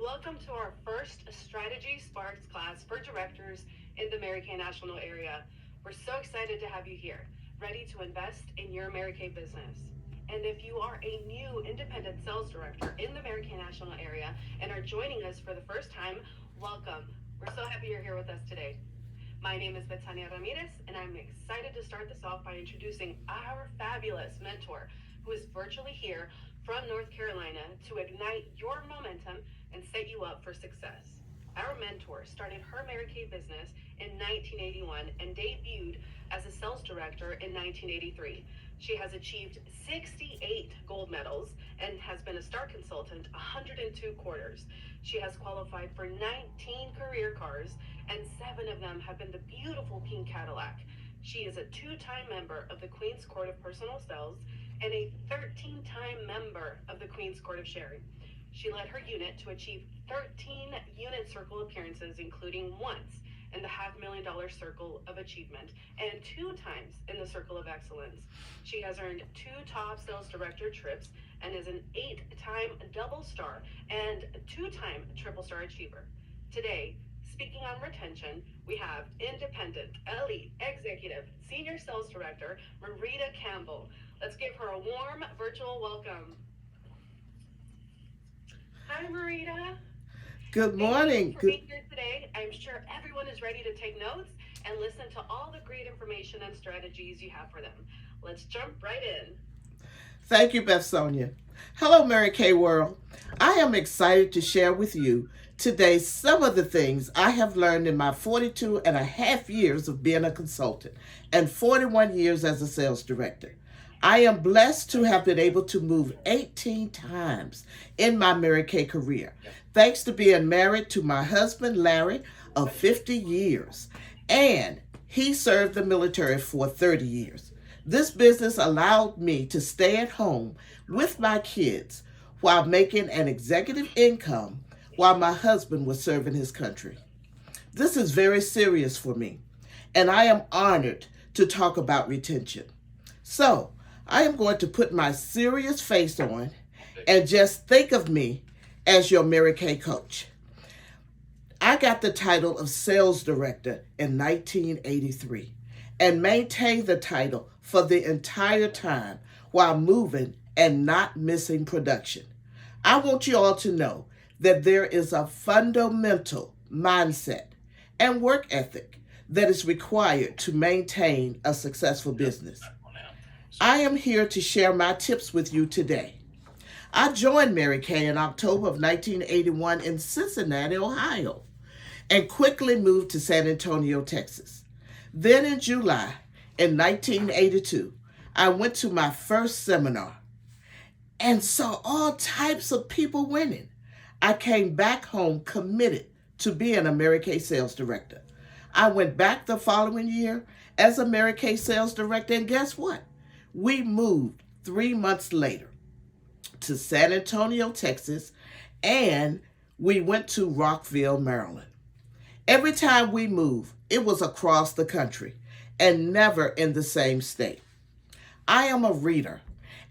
Welcome to our first Strategy Sparks class for directors in the Mary Kay National area. We're so excited to have you here, ready to invest in your Mary Kay business. And if you are a new independent sales director in the Mary Kay National area and are joining us for the first time, welcome. We're so happy you're here with us today. My name is Betania Ramirez, and I'm excited to start this off by introducing our fabulous mentor, who is virtually here from North Carolina to ignite your momentum and set you up for success. Our mentor started her Mary Kay business in 1981 and debuted as a sales director in 1983. She has achieved 68 gold medals and has been a star consultant 102 quarters. She has qualified for 19 career cars, and 7 of them have been the beautiful pink Cadillac. She is a 2-time member of the Queen's Court of Personal Sales and a 13-time member of the Queen's Court of Sharing. She led her unit to achieve 13 unit circle appearances, including once in the $500,000 Circle of Achievement and 2 times in the Circle of Excellence. She has earned 2 top sales director trips and is an 8-time double star and 2-time triple star achiever. Today, speaking on retention, we have independent, elite, executive, senior sales director, Marita Campbell. Let's give her a warm virtual welcome. Hi, Marita. Good morning. Thank you for being here today. I'm sure everyone is ready to take notes and listen to all the great information and strategies you have for them. Let's jump right in. Thank you, Beth Sonia. Hello, Mary Kay world. I am excited to share with you today some of the things I have learned in my 42 and a half years of being a consultant and 41 years as a sales director. I am blessed to have been able to move 18 times in my Mary Kay career, thanks to being married to my husband, Larry, of 50 years, and he served the military for 30 years. This business allowed me to stay at home with my kids while making an executive income while my husband was serving his country. This is very serious for me, and I am honored to talk about retention. So, I am going to put my serious face on and just think of me as your Mary Kay coach. I got the title of sales director in 1983 and maintained the title for the entire time while moving and not missing production. I want you all to know that there is a fundamental mindset and work ethic that is required to maintain a successful business. I am here to share my tips with you today. I joined Mary Kay in October of 1981 in Cincinnati, Ohio, and quickly moved to San Antonio, Texas. Then in July in 1982, I went to my first seminar and saw all types of people winning. I came back home committed to being a Mary Kay sales director. I went back the following year as a Mary Kay sales director, and guess what? We moved 3 months later to San Antonio, Texas, and we went to Rockville, Maryland. Every time we moved, it was across the country and never in the same state. I am a reader,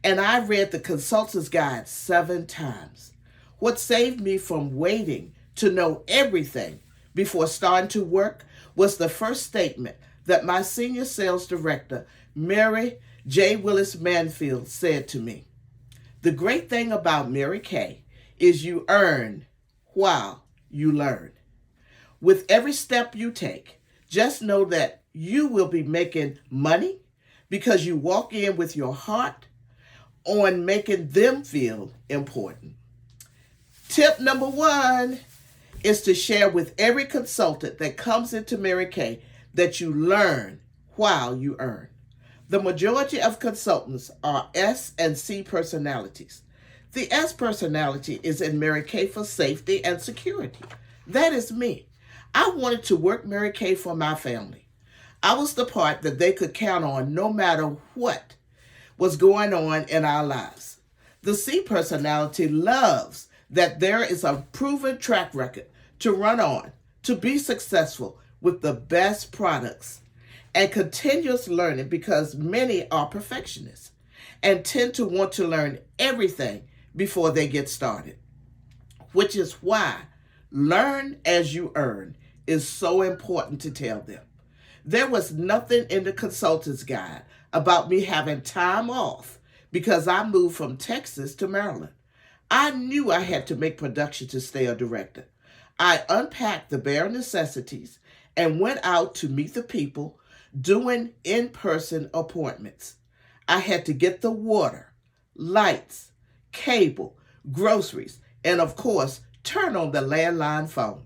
and I read the Consultant's Guide 7 times. What saved me from waiting to know everything before starting to work was the first statement that my senior sales director, Mary J. Willis Manfield, said to me. The great thing about Mary Kay is you earn while you learn. With every step you take, just know that you will be making money because you walk in with your heart on making them feel important. Tip number 1 is to share with every consultant that comes into Mary Kay that you learn while you earn. The majority of consultants are S and C personalities. The S personality is in Mary Kay for safety and security. That is me. I wanted to work Mary Kay for my family. I was the part that they could count on no matter what was going on in our lives. The C personality loves that there is a proven track record to run on, to be successful with the best products and continuous learning, because many are perfectionists and tend to want to learn everything before they get started. which is why learn as you earn is so important to tell them. There was nothing in the consultant's guide about me having time off because I moved from Texas to Maryland. I knew I had to make production to stay a director. I unpacked the bare necessities and went out to meet the people, doing in-person appointments. I had to get the water, lights, cable, groceries, and of course, turn on the landline phone.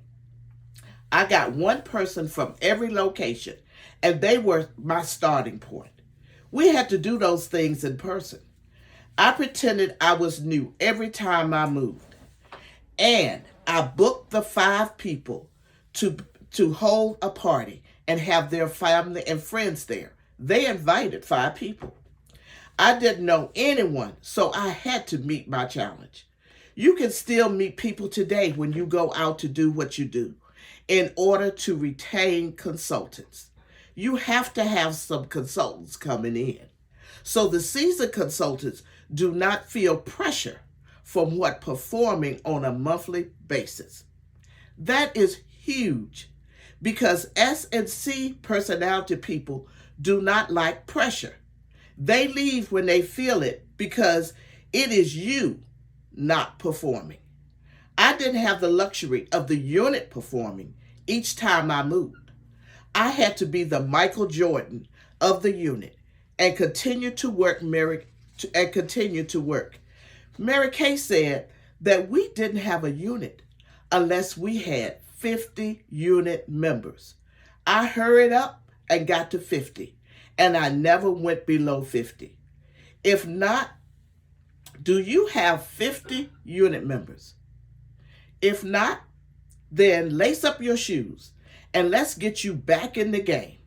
I got one person from every location, and they were my starting point. We had to do those things in person. I pretended I was new every time I moved. And I booked the 5 people to hold a party and have their family and friends there. They invited 5 people. I didn't know anyone, so I had to meet my challenge. You can still meet people today when you go out to do what you do in order to retain consultants. You have to have some consultants coming in. So the seasoned consultants do not feel pressure from what performing on a monthly basis. That is huge because S and C personality people do not like pressure. They leave when they feel it because it is you not performing. I didn't have the luxury of the unit performing each time I moved. I had to be the Michael Jordan of the unit and continue to work. Mary Kay said that we didn't have a unit unless we had 50 unit members. I hurried up and got to 50, and I never went below 50. If not, do you have 50 unit members? If not, then lace up your shoes and let's get you back in the game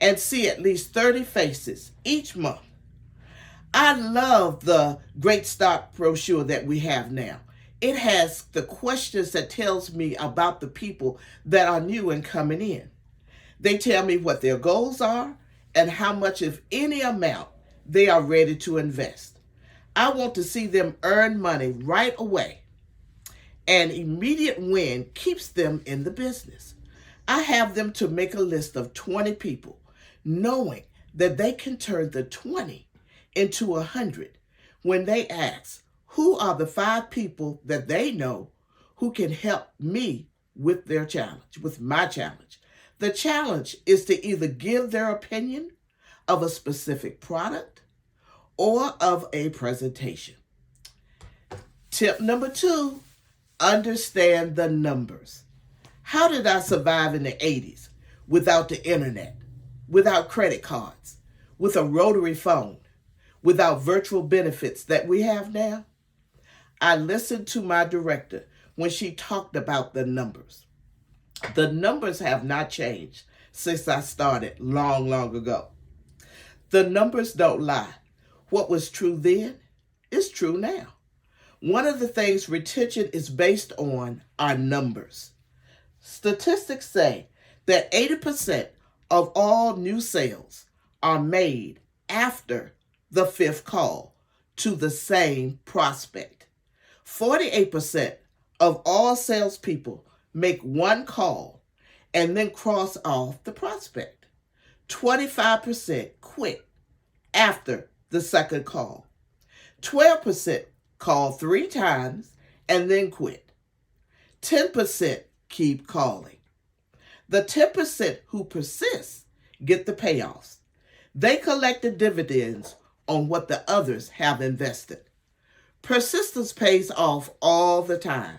and see at least 30 faces each month. I love the Great Start brochure that we have now. It has the questions that tells me about the people that are new and coming in. They tell me what their goals are and how much, if any amount, they are ready to invest. I want to see them earn money right away. An immediate win keeps them in the business. I have them to make a list of 20 people, knowing that they can turn the 20 into 100 when they ask, who are the 5 people that they know who can help me with their challenge, with my challenge? The challenge is to either give their opinion of a specific product or of a presentation. Tip number 2, understand the numbers. How did I survive in the 80s without the internet, without credit cards, with a rotary phone, without virtual benefits that we have now? I listened to my director when she talked about the numbers. The numbers have not changed since I started long ago. The numbers don't lie. What was true then is true now. One of the things retention is based on are numbers. Statistics say that 80% of all new sales are made after the 5th call to the same prospect. 48% of all salespeople make one call and then cross off the prospect. 25% quit after the second call. 12% call 3 times and then quit. 10% keep calling. The 10% who persist get the payoffs. They collect the dividends on what the others have invested. Persistence pays off all the time.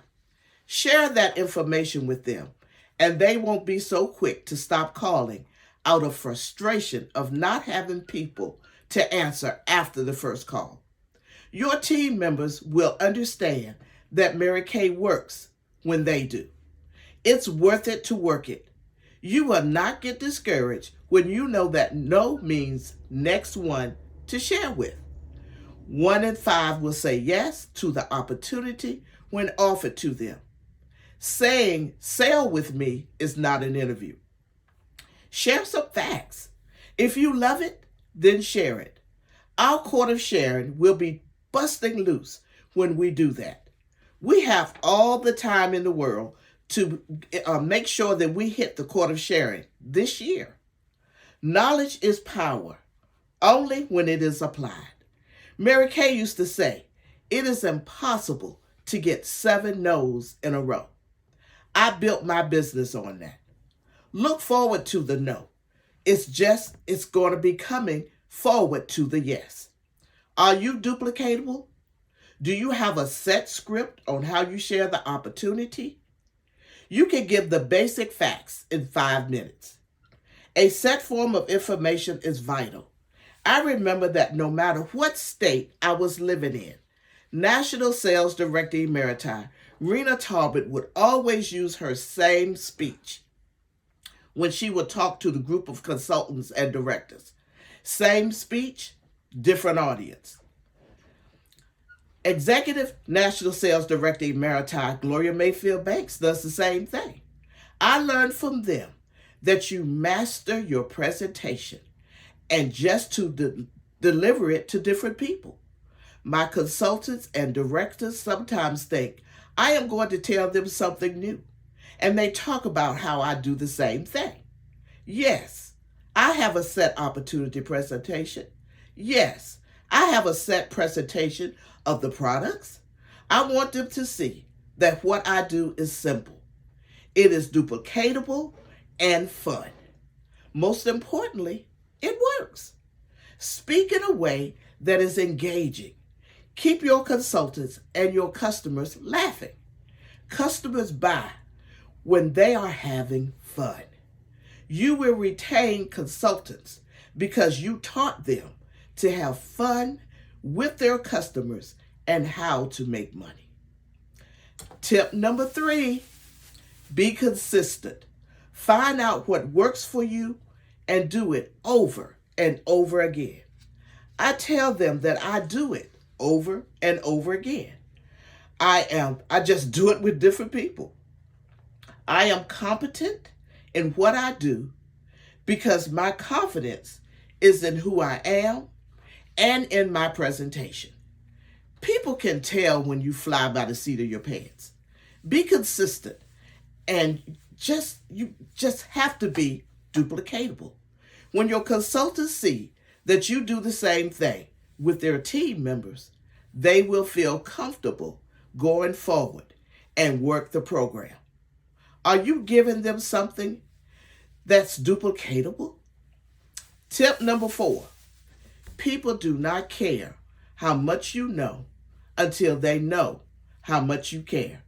Share that information with them, and they won't be so quick to stop calling out of frustration of not having people to answer after the first call. Your team members will understand that Mary Kay works when they do. It's worth it to work it. You will not get discouraged when you know that no means next one to share with. 1 in 5 will say yes to the opportunity when offered to them. Saying sell with me is not an interview. Share some facts. If you love it, then share it. Our court of sharing will be busting loose when we do that. We have all the time in the world to make sure that we hit the court of sharing this year. Knowledge is power, only when it is applied. Mary Kay used to say, it is impossible to get 7 no's in a row. I built my business on that. Look forward to the no. It's going to be coming forward to the yes. Are you duplicatable? Do you have a set script on how you share the opportunity? You can give the basic facts in 5 minutes. A set form of information is vital. I remember that no matter what state I was living in, National Sales Director Emerita Rena Talbot would always use her same speech when she would talk to the group of consultants and directors. Same speech, different audience. Executive National Sales Director Emerita Gloria Mayfield Banks does the same thing. I learned from them that you master your presentation and just to deliver it to different people. My consultants and directors sometimes think I am going to tell them something new, and they talk about how I do the same thing. Yes, I have a set opportunity presentation. Yes, I have a set presentation of the products. I want them to see that what I do is simple. It is duplicatable and fun. Most importantly, it works. Speak in a way that is engaging. Keep your consultants and your customers laughing. Customers buy when they are having fun. You will retain consultants because you taught them to have fun with their customers and how to make money. Tip number 3, be consistent. Find out what works for you and do it over and over again. I tell them that I do it over and over again. I just do it with different people. I am competent in what I do because my confidence is in who I am and in my presentation. People can tell when you fly by the seat of your pants. Be consistent, and you just have to be duplicatable. When your consultants see that you do the same thing with their team members, they will feel comfortable going forward and work the program. Are you giving them something that's duplicatable? Tip number 4, people do not care how much you know until they know how much you care.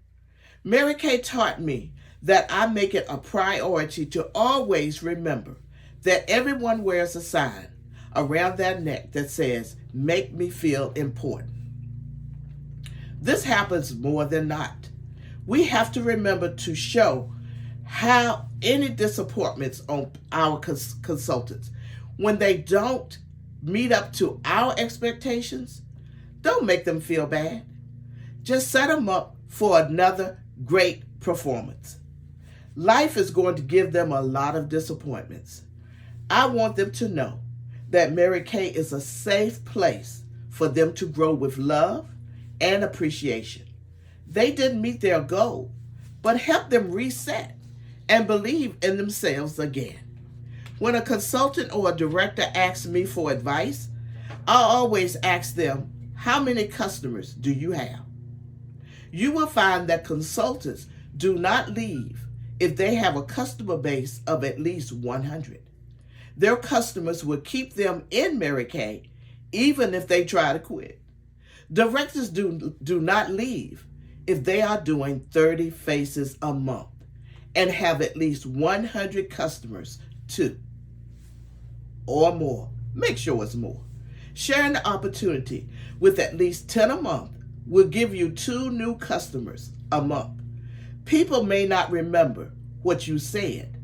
Mary Kay taught me that I make it a priority to always remember that everyone wears a sign around their neck that says, "Make me feel important." This happens more than not. We have to remember to show how any disappointments on our consultants, when they don't meet up to our expectations, don't make them feel bad. Just set them up for another great performance. Life is going to give them a lot of disappointments. I want them to know that Mary Kay is a safe place for them to grow with love and appreciation. They didn't meet their goal, but help them reset and believe in themselves again. When a consultant or a director asks me for advice, I always ask them, how many customers do you have? You will find that consultants do not leave if they have a customer base of at least 100. Their customers will keep them in Mary Kay even if they try to quit. Directors do not leave if they are doing 30 faces a month and have at least 100 customers too, or more. Make sure it's more. Sharing the opportunity with at least 10 a month will give you 2 new customers a month. People may not remember what you said,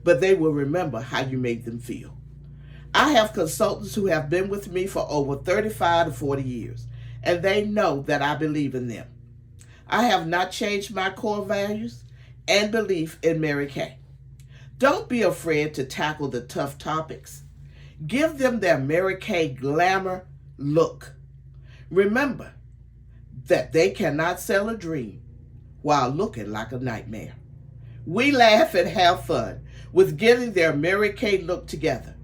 but they will remember how you made them feel. I have consultants who have been with me for over 35 to 40 years, and they know that I believe in them. I have not changed my core values and belief in Mary Kay. Don't be afraid to tackle the tough topics. Give them their Mary Kay glamour look. Remember, that they cannot sell a dream while looking like a nightmare. We laugh and have fun with getting their Mary Kay look together.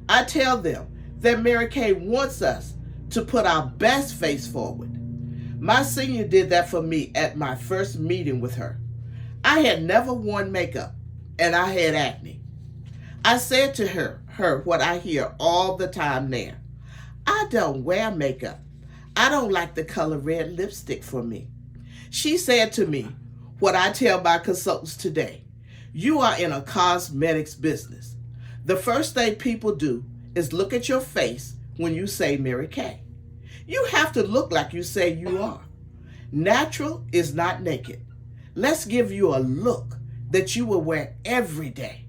I tell them that Mary Kay wants us to put our best face forward. My senior did that for me at my first meeting with her. I had never worn makeup and I had acne. I said to her what I hear all the time now. I don't wear makeup. I don't like the color red lipstick for me. She said to me what I tell my consultants today. You are in a cosmetics business. The first thing people do is look at your face when you say Mary Kay. You have to look like you say you are. Natural is not naked. Let's give you a look that you will wear every day.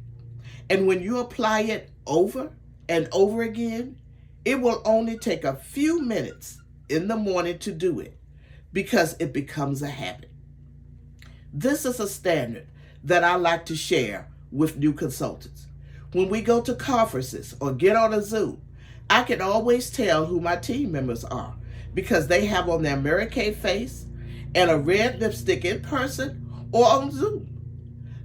And when you apply it over and over again, it will only take a few minutes in the morning to do it because it becomes a habit. This is a standard that I like to share with new consultants. When we go to conferences or get on a Zoom, I can always tell who my team members are because they have on their Mary Kay face and a red lipstick in person or on Zoom.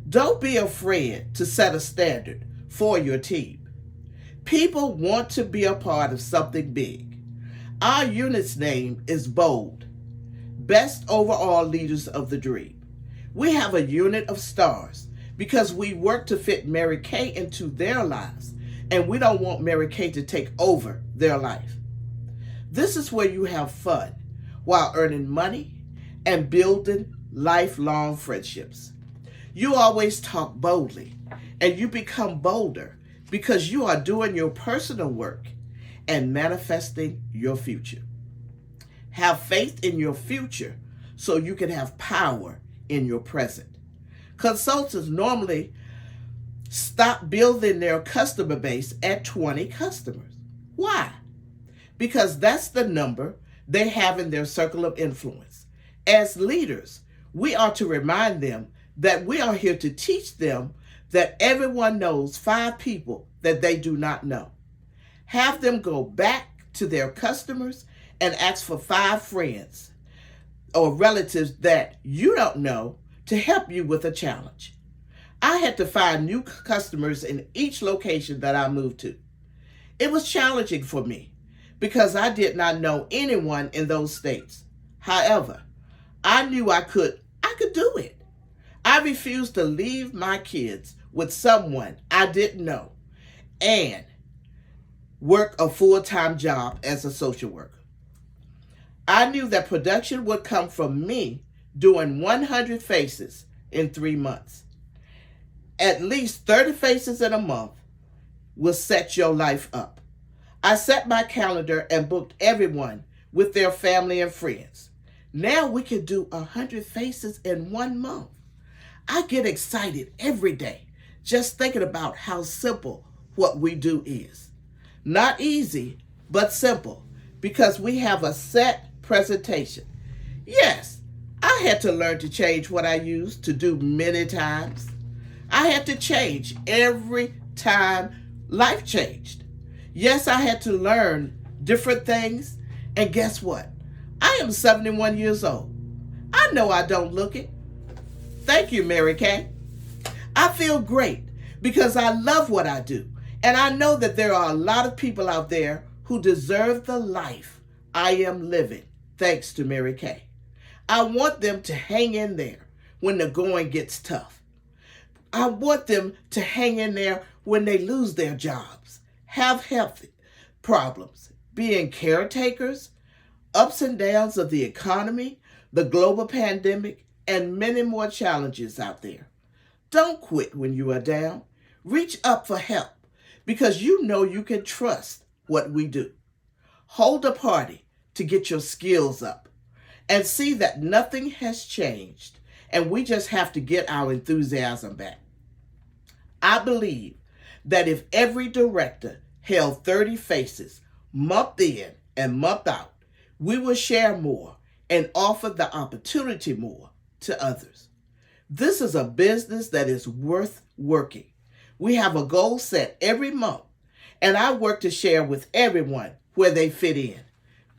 Don't be afraid to set a standard for your team. People want to be a part of something big. Our unit's name is BOLD, Best Overall Leaders of the Dream. We have a unit of stars because we work to fit Mary Kay into their lives, and we don't want Mary Kay to take over their life. This is where you have fun while earning money and building lifelong friendships. You always talk boldly, and you become bolder because you are doing your personal work and manifesting your future. Have faith in your future so you can have power in your present. Consultants normally stop building their customer base at 20 customers. Why? Because that's the number they have in their circle of influence. As leaders, we are to remind them that we are here to teach them that everyone knows 5 people that they do not know. Have them go back to their customers and ask for 5 friends or relatives that you don't know to help you with a challenge. I had to find new customers in each location that I moved to. It was challenging for me because I did not know anyone in those states. However, I knew I could do it. I refused to leave my kids with someone I didn't know and work a full-time job as a social worker. I knew that production would come from me doing 100 faces in 3 months. At least 30 faces in a month will set your life up. I set my calendar and booked everyone with their family and friends. Now we can do 100 faces in 1 month. I get excited every day just thinking about how simple what we do is. Not easy, but simple because we have a set presentation. Yes, I had to learn to change what I used to do many times. I had to change every time life changed. Yes, I had to learn different things. And guess what? I am 71 years old. I know I don't look it. Thank you, Mary Kay. I feel great because I love what I do. And I know that there are a lot of people out there who deserve the life I am living thanks to Mary Kay. I want them to hang in there when the going gets tough. I want them to hang in there when they lose their jobs, have health problems, being caretakers, ups and downs of the economy, the global pandemic, and many more challenges out there. Don't quit when you are down. Reach up for help because you know you can trust what we do. Hold a party to get your skills up and see that nothing has changed and we just have to get our enthusiasm back. I believe that if every director held 30 faces month in and month out, we will share more and offer the opportunity more to others. This is a business that is worth working. We have a goal set every month, and I work to share with everyone where they fit in.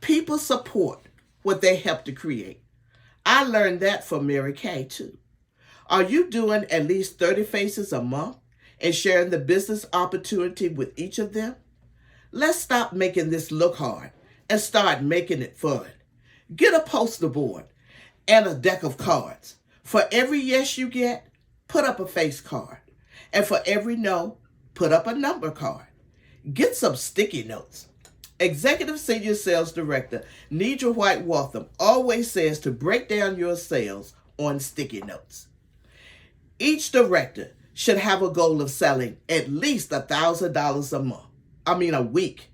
People support what they help to create. I learned that from Mary Kay too. Are you doing at least 30 faces a month and sharing the business opportunity with each of them? Let's stop making this look hard and start making it fun. Get a poster board and a deck of cards. For every yes you get, put up a face card. And for every no, put up a number card. Get some sticky notes. Executive Senior Sales Director Nidra White Waltham always says to break down your sales on sticky notes. Each director should have a goal of selling at least $1,000 a week.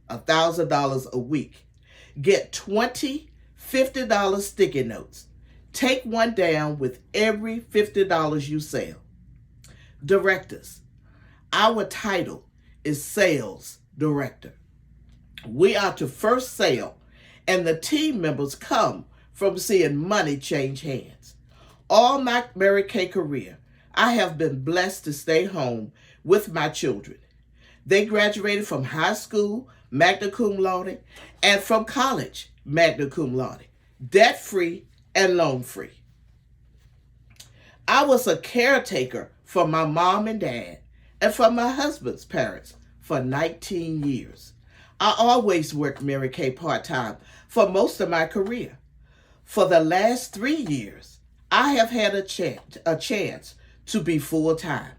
$1,000 a week. Get 20 $50 sticky notes. Take one down with every $50 you sell. Directors, our title is Sales Director. We are to first sell, and the team members come from seeing money change hands. All my Mary Kay career, I have been blessed to stay home with my children. They graduated from high school, magna cum laude, and from college, magna cum laude, debt-free and loan-free. I was a caretaker for my mom and dad and for my husband's parents for 19 years. I always worked Mary Kay part-time for most of my career. For the last 3 years, I have had a chance to be full-time.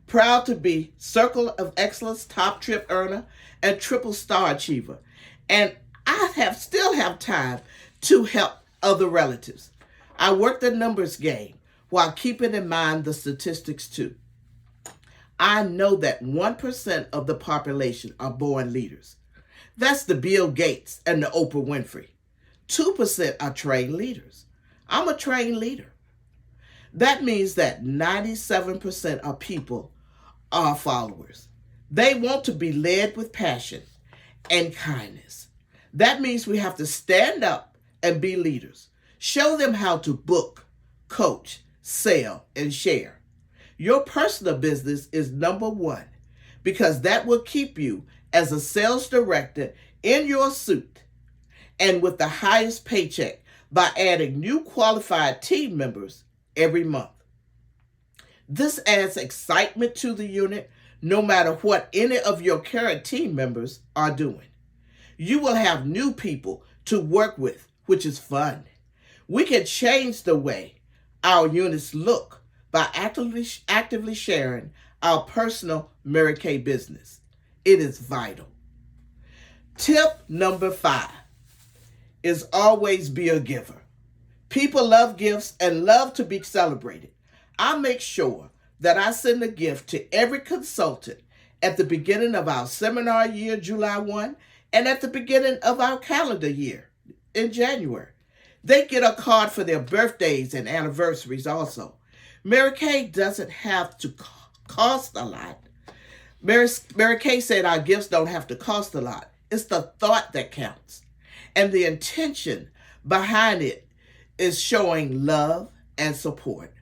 Proud to be Circle of Excellence top trip earner and triple star achiever. And I still have time to help other relatives. I work the numbers game while keeping in mind the statistics too. I know that 1% of the population are born leaders. That's the Bill Gates and the Oprah Winfrey. 2% are trained leaders. I'm a trained leader. That means that 97% of people are followers. They want to be led with passion and kindness. That means we have to stand up and be leaders. Show them how to book, coach, sell, and share. Your personal business is number one because that will keep you as a sales director in your suit and with the highest paycheck by adding new qualified team members every month. This adds excitement to the unit no matter what any of your current team members are doing. You will have new people to work with, which is fun. We can change the way our units look by actively sharing our personal Mary Kay business. It is vital. Tip number 5 is always be a giver. People love gifts and love to be celebrated. I make sure that I send a gift to every consultant at the beginning of our seminar year, July 1, and at the beginning of our calendar year in January. They get a card for their birthdays and anniversaries also. Mary Kay doesn't have to cost a lot. Mary Kay said our gifts don't have to cost a lot. It's the thought that counts. And the intention behind it is showing love and support.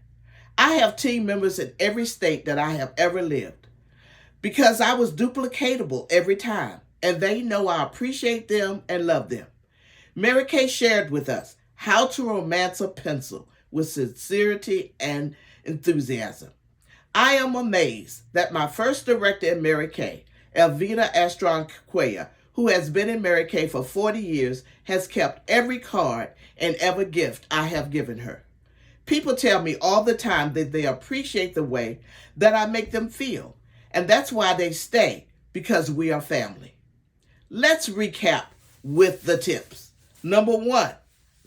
I have team members in every state that I have ever lived because I was duplicatable every time, and they know I appreciate them and love them. Mary Kay shared with us how to romance a pencil with sincerity and enthusiasm. I am amazed that my first director in Mary Kay, Elvita Astron-Cuellar, who has been in Mary Kay for 40 years, has kept every card and every gift I have given her. People tell me all the time that they appreciate the way that I make them feel, and that's why they stay, because we are family. Let's recap with the tips. Number 1,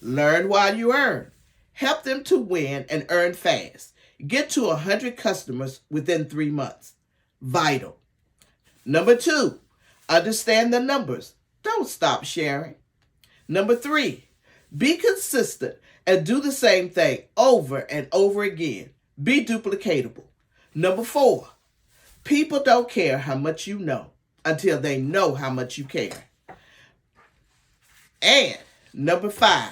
learn while you earn. Help them to win and earn fast. Get to 100 customers within 3 months. Vital. Number 2, understand the numbers. Don't stop sharing. Number 3, be consistent and do the same thing over and over again. Be duplicatable. Number 4, people don't care how much you know until they know how much you care. And number 5,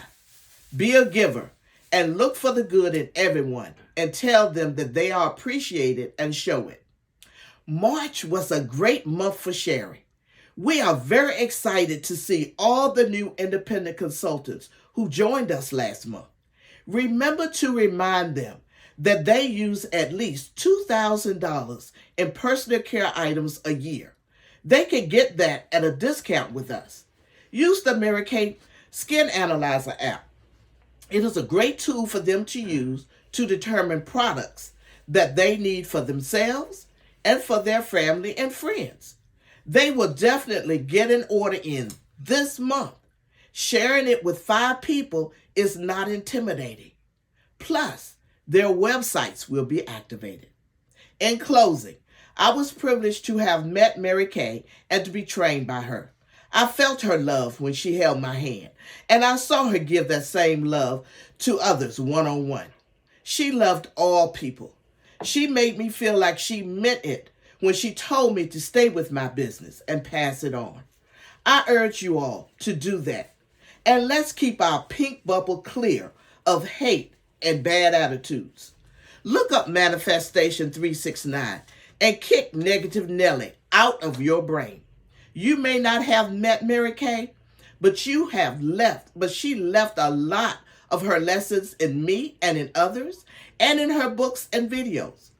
be a giver and look for the good in everyone and tell them that they are appreciated and show it. March was a great month for sharing. We are very excited to see all the new independent consultants who joined us last month. Remember to remind them that they use at least $2,000 in personal care items a year. They can get that at a discount with us. Use the Mary Kay Skin Analyzer app. It is a great tool for them to use to determine products that they need for themselves and for their family and friends. They will definitely get an order in this month. Sharing it with 5 people is not intimidating. Plus, their websites will be activated. In closing, I was privileged to have met Mary Kay and to be trained by her. I felt her love when she held my hand, and I saw her give that same love to others one-on-one. She loved all people. She made me feel like she meant it when she told me to stay with my business and pass it on. I urge you all to do that. And let's keep our pink bubble clear of hate and bad attitudes. Look up Manifestation 369 and kick negative Nelly out of your brain. You may not have met Mary Kay, but she left a lot of her lessons in me and in others, and in her books and videos.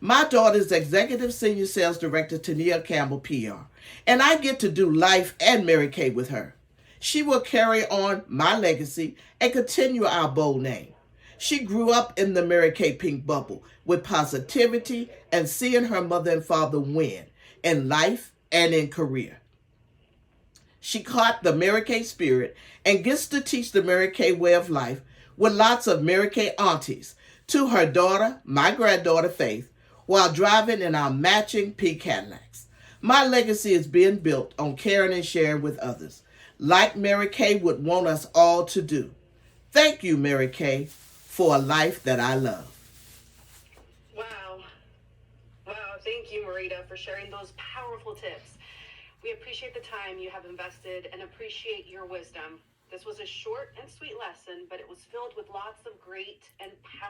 My daughter is Executive Senior Sales Director Tania Campbell, PR, and I get to do life and Mary Kay with her. She will carry on my legacy and continue our bold name. She grew up in the Mary Kay pink bubble with positivity and seeing her mother and father win in life and in career. She caught the Mary Kay spirit and gets to teach the Mary Kay way of life with lots of Mary Kay aunties to her daughter, my granddaughter Faith, while driving in our matching pink Cadillacs. My legacy is being built on caring and sharing with others, like Mary Kay would want us all to do. Thank you, Mary Kay, for a life that I love. Wow. Wow. Thank you, Marita, for sharing those powerful tips. We appreciate the time you have invested and appreciate your wisdom. This was a short and sweet lesson, but it was filled with lots of great and powerful